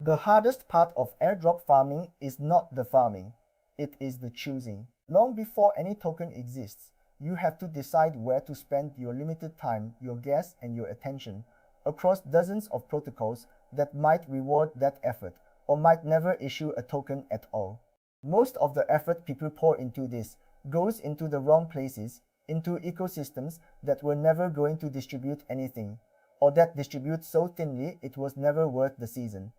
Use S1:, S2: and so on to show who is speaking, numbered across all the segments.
S1: The hardest part of airdrop farming is not the farming, it is the choosing. Long before any token exists, you have to decide where to spend your limited time, your gas, and your attention across dozens of protocols that might reward that effort or might never issue a token at all. Most of the effort people pour into this goes into the wrong places, into ecosystems that were never going to distribute anything, or that distribute so thinly it was never worth the season.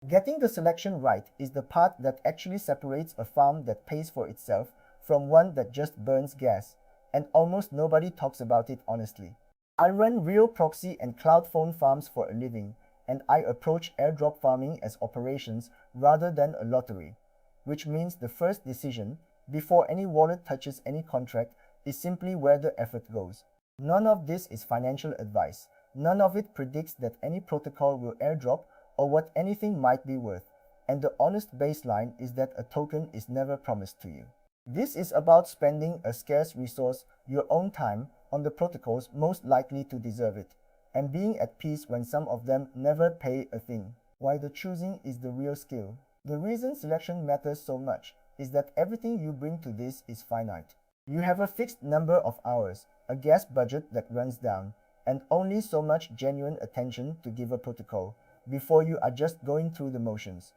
S1: Getting the selection right is the part that actually separates a farm that pays for itself from one that just burns gas, and almost nobody talks about it honestly. I run real proxy and cloud phone farms for a living, and I approach airdrop farming as operations rather than a lottery, which means the first decision, before any wallet touches any contract, is simply where the effort goes. None of this is financial advice. None of it predicts that any protocol will airdrop or what anything might be worth, and the honest baseline is that a token is never promised to you. This is about spending a scarce resource, your own time, on the protocols most likely to deserve it, and being at peace when some of them never pay a thing. Why the choosing is the real skill. The reason selection matters so much is that everything you bring to this is finite. You have a fixed number of hours, a gas budget that runs down, and only so much genuine attention to give a protocol before you are just going through the motions.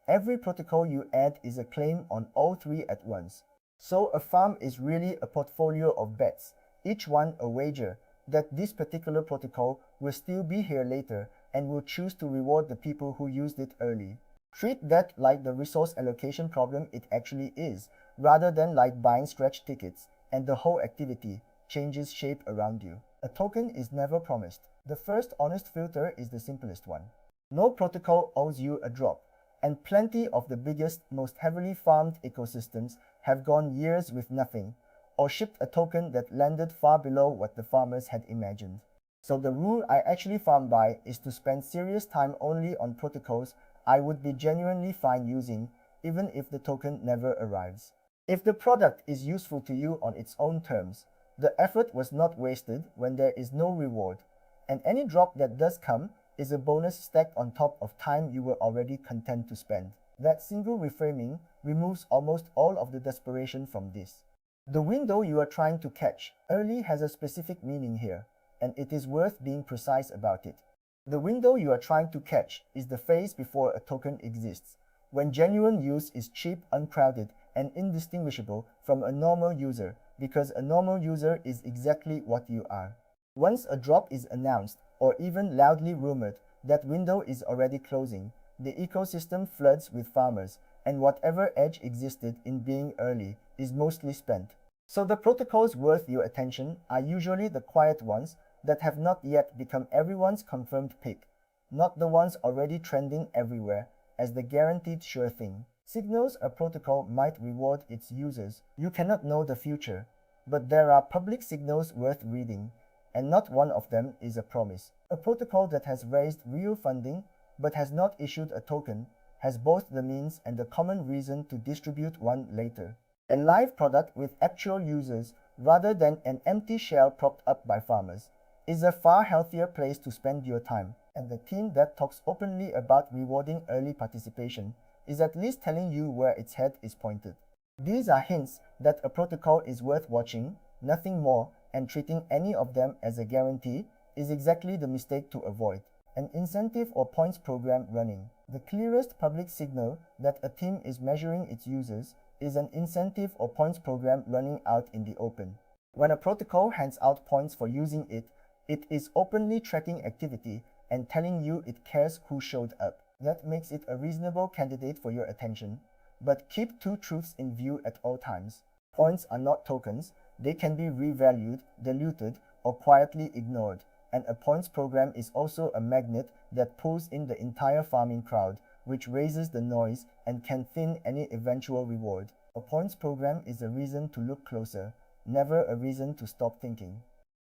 S1: Every protocol you add is a claim on all three at once. So a farm is really a portfolio of bets, each one a wager that this particular protocol will still be here later and will choose to reward the people who used it early. Treat that like the resource allocation problem it actually is, rather than like buying stretch tickets, and the whole activity changes shape around you. A token is never promised. The first honest filter is the simplest one. No protocol owes you a drop, and plenty of the biggest, most heavily farmed ecosystems have gone years with nothing, or shipped a token that landed far below what the farmers had imagined. So the rule I actually farm by is to spend serious time only on protocols I would be genuinely fine using, even if the token never arrives. If the product is useful to you on its own terms, the effort was not wasted when there is no reward, and any drop that does come is a bonus stacked on top of time you were already content to spend. That single reframing removes almost all of the desperation from this. The window you are trying to catch early has a specific meaning here, and it is worth being precise about it. The window you are trying to catch is the phase before a token exists, when genuine use is cheap, uncrowded, and indistinguishable from a normal user, because a normal user is exactly what you are. Once a drop is announced, or even loudly rumored, that window is already closing. The ecosystem floods with farmers, and whatever edge existed in being early is mostly spent. So the protocols worth your attention are usually the quiet ones that have not yet become everyone's confirmed pick, not the ones already trending everywhere as the guaranteed sure thing. Signals a protocol might reward its users. You cannot know the future, but there are public signals worth reading, and not one of them is a promise. A protocol that has raised real funding but has not issued a token has both the means and the common reason to distribute one later. A live product with actual users rather than an empty shell propped up by farmers is a far healthier place to spend your time, and the team that talks openly about rewarding early participation is at least telling you where its head is pointed. These are hints that a protocol is worth watching, nothing more, and treating any of them as a guarantee is exactly the mistake to avoid. An incentive or points program running. The clearest public signal that a team is measuring its users is an incentive or points program running out in the open. When a protocol hands out points for using it, it is openly tracking activity and telling you it cares who showed up. That makes it a reasonable candidate for your attention, but keep two truths in view at all times. Points are not tokens. They can be revalued, diluted, or quietly ignored, and a points program is also a magnet that pulls in the entire farming crowd, which raises the noise and can thin any eventual reward. A points program is a reason to look closer, never a reason to stop thinking.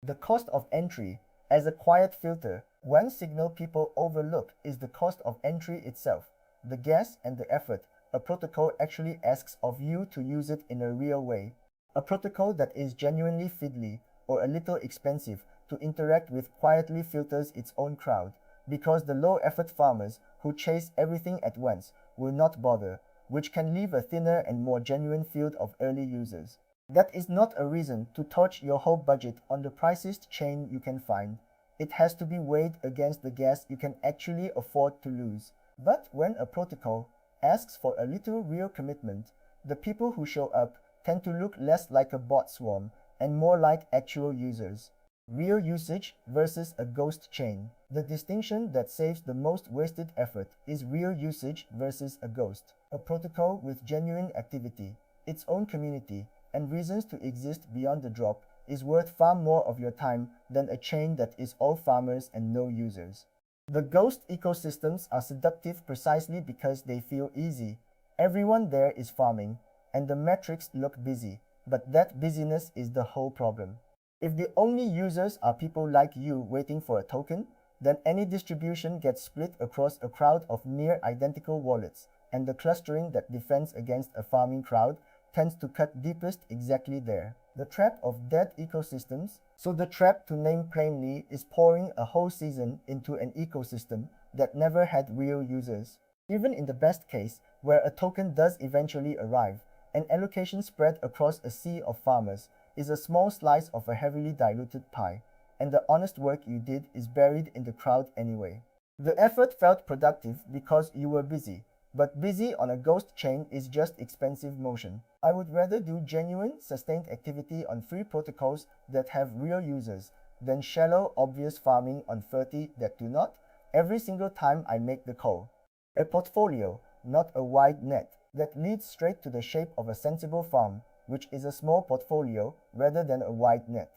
S1: The cost of entry, as a quiet filter, one signal people overlook is the cost of entry itself, the gas and the effort a protocol actually asks of you to use it in a real way. A protocol that is genuinely fiddly or a little expensive to interact with quietly filters its own crowd, because the low-effort farmers who chase everything at once will not bother, which can leave a thinner and more genuine field of early users. That is not a reason to torch your whole budget on the priciest chain you can find. It has to be weighed against the gas you can actually afford to lose. But when a protocol asks for a little real commitment, the people who show up tend to look less like a bot swarm and more like actual users. Real usage versus a ghost chain. The distinction that saves the most wasted effort is real usage versus a ghost. A protocol with genuine activity, its own community, and reasons to exist beyond the drop is worth far more of your time than a chain that is all farmers and no users. The ghost ecosystems are seductive precisely because they feel easy. Everyone there is farming, and the metrics look busy, but that busyness is the whole problem. If the only users are people like you waiting for a token, then any distribution gets split across a crowd of near identical wallets, and the clustering that defends against a farming crowd tends to cut deepest exactly there. The trap of dead ecosystems. So the trap, to name plainly, is pouring a whole season into an ecosystem that never had real users. Even in the best case, where a token does eventually arrive, an allocation spread across a sea of farmers is a small slice of a heavily diluted pie, and the honest work you did is buried in the crowd anyway. The effort felt productive because you were busy, but busy on a ghost chain is just expensive motion. I would rather do genuine, sustained activity on free protocols that have real users than shallow, obvious farming on 30 that do not, every single time I make the call. A portfolio, not a wide net, that leads straight to the shape of a sensible farm, which is a small portfolio rather than a wide net.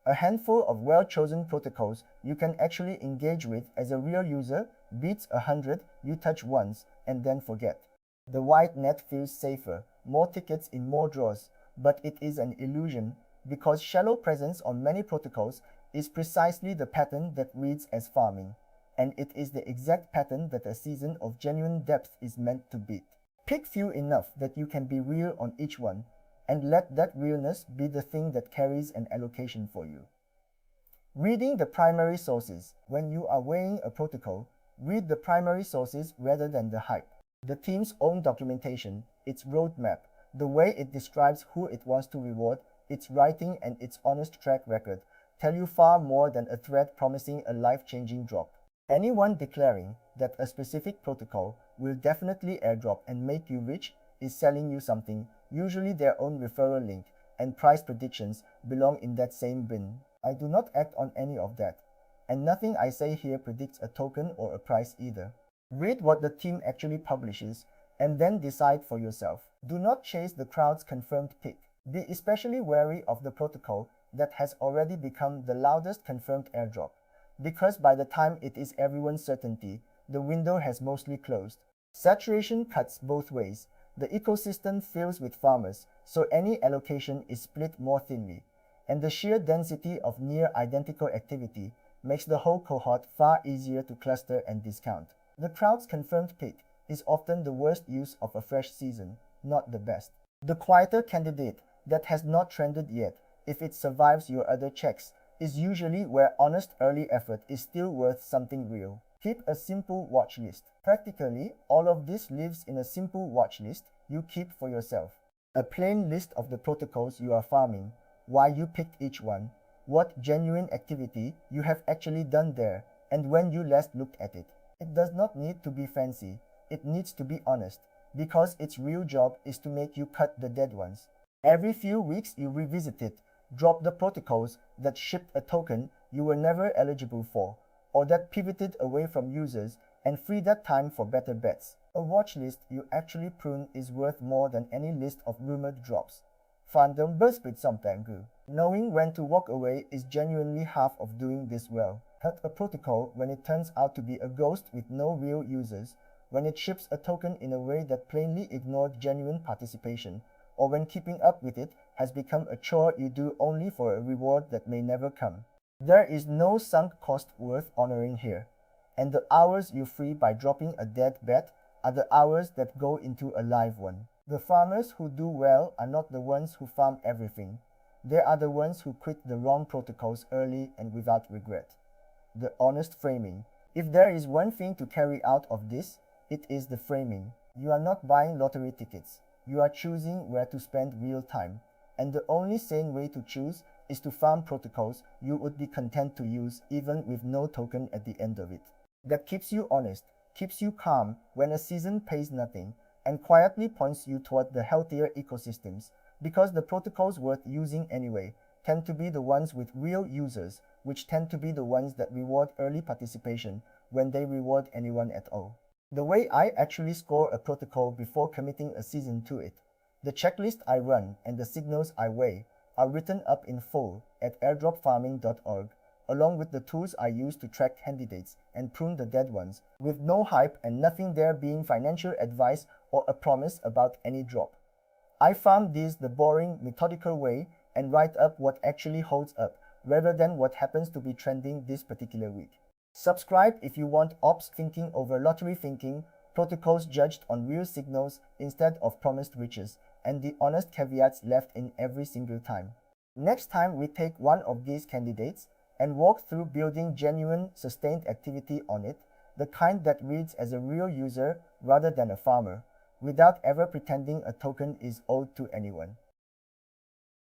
S1: A handful of well-chosen protocols you can actually engage with as a real user beats 100 you touch once and then forget. The wide net feels safer, more tickets in more draws, but it is an illusion because shallow presence on many protocols is precisely the pattern that reads as farming, and it is the exact pattern that a season of genuine depth is meant to beat. Pick few enough that you can be real on each one, and let that realness be the thing that carries an allocation for you. Reading the primary sources. When you are weighing a protocol, read the primary sources rather than the hype. The team's own documentation, its roadmap, the way it describes who it wants to reward, its writing and its honest track record tell you far more than a thread promising a life-changing drop. Anyone declaring that a specific protocol will definitely airdrop and make you rich is selling you something. Usually their own referral link and price predictions belong in that same bin. I do not act on any of that, and nothing I say here predicts a token or a price either. Read what the team actually publishes and then decide for yourself. Do not chase the crowd's confirmed pick. Be especially wary of the protocol that has already become the loudest confirmed airdrop, because by the time it is everyone's certainty, the window has mostly closed. Saturation cuts both ways. The ecosystem fills with farmers, so any allocation is split more thinly, and the sheer density of near-identical activity makes the whole cohort far easier to cluster and discount. The crowd's confirmed pick is often the worst use of a fresh season, not the best. The quieter candidate that has not trended yet, if it survives your other checks, is usually where honest early effort is still worth something real. Keep a simple watch list. Practically, all of this lives in a simple watch list you keep for yourself. A plain list of the protocols you are farming, why you picked each one, what genuine activity you have actually done there, and when you last looked at it. It does not need to be fancy, it needs to be honest, because its real job is to make you cut the dead ones. Every few weeks you revisit it, drop the protocols that shipped a token you were never eligible for, or that pivoted away from users and free that time for better bets. A watch list you actually prune is worth more than any list of rumored drops. Fandom burst with some tangu. Knowing when to walk away is genuinely half of doing this well. Cut a protocol when it turns out to be a ghost with no real users, when it ships a token in a way that plainly ignored genuine participation, or when keeping up with it has become a chore you do only for a reward that may never come. There is no sunk cost worth honoring here, and the hours you free by dropping a dead bet are the hours that go into a live one. The farmers who do well are not the ones who farm everything. They are the ones who quit the wrong protocols early and without regret. The honest framing. If there is one thing to carry out of this, it is the framing. You are not buying lottery tickets. You are choosing where to spend real time. And the only sane way to choose is to farm protocols you would be content to use even with no token at the end of it. That keeps you honest, keeps you calm when a season pays nothing, and quietly points you toward the healthier ecosystems, because the protocols worth using anyway tend to be the ones with real users, which tend to be the ones that reward early participation when they reward anyone at all. The way I actually score a protocol before committing a season to it, the checklist I run and the signals I weigh are written up in full at airdropfarming.org, along with the tools I use to track candidates and prune the dead ones, with no hype and nothing there being financial advice or a promise about any drop. I farm these the boring, methodical way and write up what actually holds up, rather than what happens to be trending this particular week. Subscribe if you want ops thinking over lottery thinking, protocols judged on real signals instead of promised riches, and the honest caveats left in every single time. Next time we take one of these candidates and walk through building genuine, sustained activity on it, the kind that reads as a real user rather than a farmer, without ever pretending a token is owed to anyone.